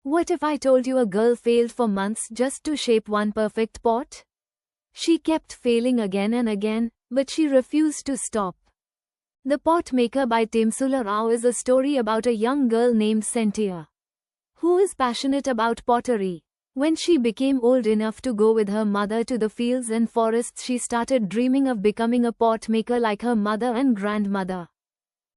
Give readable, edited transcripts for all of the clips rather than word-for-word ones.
What if I told you a girl failed for months just to shape one perfect pot? She kept failing again and again, but she refused to stop. The Pot Maker by Timsula Rao is a story about a young girl named Cynthia, who is passionate about pottery. When she became old enough to go with her mother to the fields and forests, she started dreaming of becoming a pot maker like her mother and grandmother.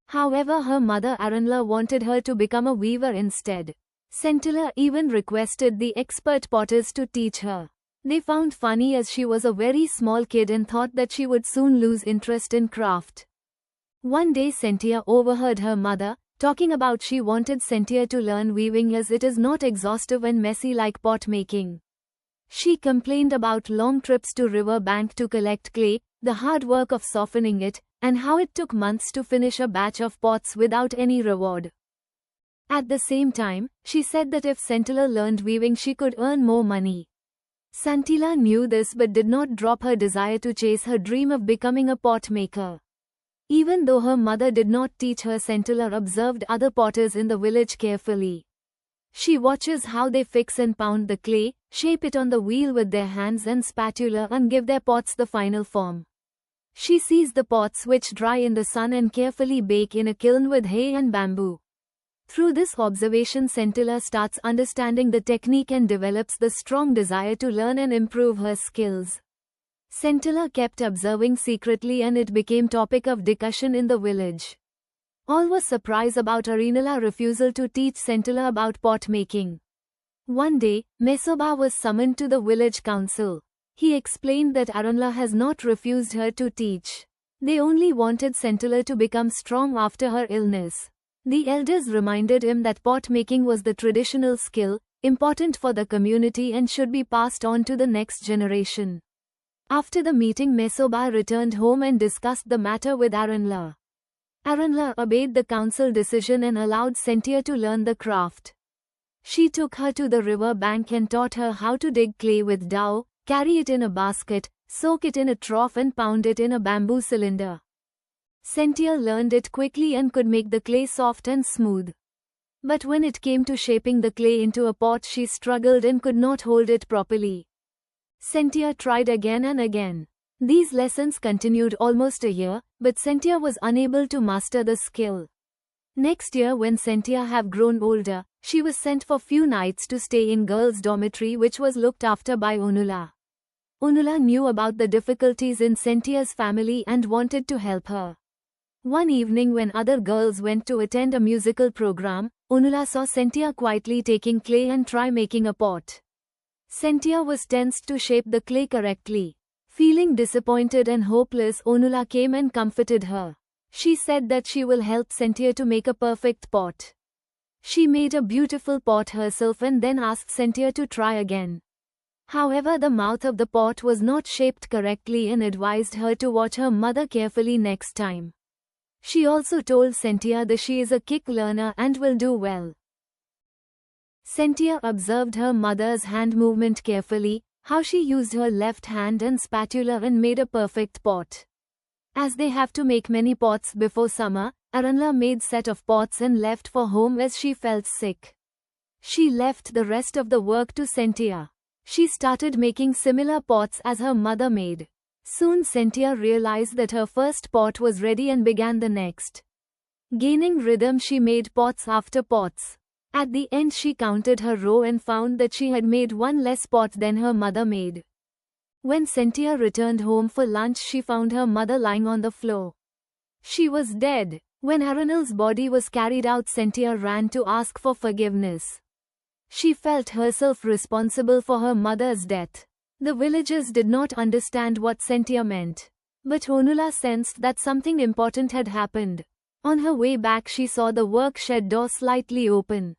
However, her mother Aranla wanted her to become a weaver instead. Cynthia even requested the expert potters to teach her. They found funny as she was a very small kid and thought that she would soon lose interest in craft. One day Cynthia overheard her mother talking about she wanted Cynthia to learn weaving as it is not exhaustive and messy like pot making. She complained about long trips to river bank to collect clay, the hard work of softening it, and how it took months to finish a batch of pots without any reward. At the same time, she said that if Cynthia learned weaving she could earn more money. Cynthia knew this but did not drop her desire to chase her dream of becoming a pot maker. Even though her mother did not teach her, Cynthia observed other potters in the village carefully. She watches how they fix and pound the clay, shape it on the wheel with their hands and spatula and give their pots the final form. She sees the pots which dry in the sun and carefully bake in a kiln with hay and bamboo. Through this observation, Cynthia starts understanding the technique and develops the strong desire to learn and improve her skills. Cynthia kept observing secretly and it became topic of discussion in the village. All was surprised about Aranla's refusal to teach Cynthia about pot making. One day, Mesoba was summoned to the village council. He explained that Aranla has not refused her to teach. They only wanted Cynthia to become strong after her illness. The elders reminded him that pot making was the traditional skill, important for the community and should be passed on to the next generation. After the meeting, Mesoba returned home and discussed the matter with Aranla. Aranla obeyed the council decision and allowed Cynthia to learn the craft. She took her to the river bank and taught her how to dig clay with dough, carry it in a basket, soak it in a trough and pound it in a bamboo cylinder. Cynthia learned it quickly and could make the clay soft and smooth. But when it came to shaping the clay into a pot, she struggled and could not hold it properly. Cynthia tried again and again. These lessons continued almost a year, but Cynthia was unable to master the skill. Next year, when Cynthia had grown older, she was sent for few nights to stay in girls' dormitory which was looked after by Onula. Onula knew about the difficulties in Cynthia's family and wanted to help her. One evening when other girls went to attend a musical program, Onula saw Cynthia quietly taking clay and try making a pot. Cynthia was tensed to shape the clay correctly. Feeling disappointed and hopeless, Onula came and comforted her. She said that she will help Cynthia to make a perfect pot. She made a beautiful pot herself and then asked Cynthia to try again. However, the mouth of the pot was not shaped correctly and advised her to watch her mother carefully next time. She also told Cynthia that she is a quick learner and will do well. Cynthia observed her mother's hand movement carefully, how she used her left hand and spatula and made a perfect pot. As they have to make many pots before summer, Aranla made set of pots and left for home as she felt sick. She left the rest of the work to Cynthia. She started making similar pots as her mother made. Soon Cynthia realized that her first pot was ready and began the next. Gaining rhythm, she made pots after pots. At the end she counted her row and found that she had made one less pot than her mother made. When Cynthia returned home for lunch, she found her mother lying on the floor. She was dead. When Aranla's body was carried out, Cynthia ran to ask for forgiveness. She felt herself responsible for her mother's death. The villagers did not understand what Cynthia meant. But Onula sensed that something important had happened. On her way back, she saw the work-shed door slightly open.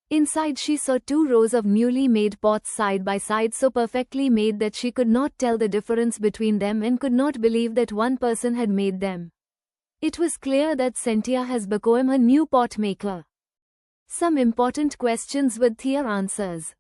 Inside she saw 2 rows of newly made pots side by side, so perfectly made that she could not tell the difference between them and could not believe that one person had made them. It was clear that Cynthia has become a new pot maker. Some important questions with clear answers.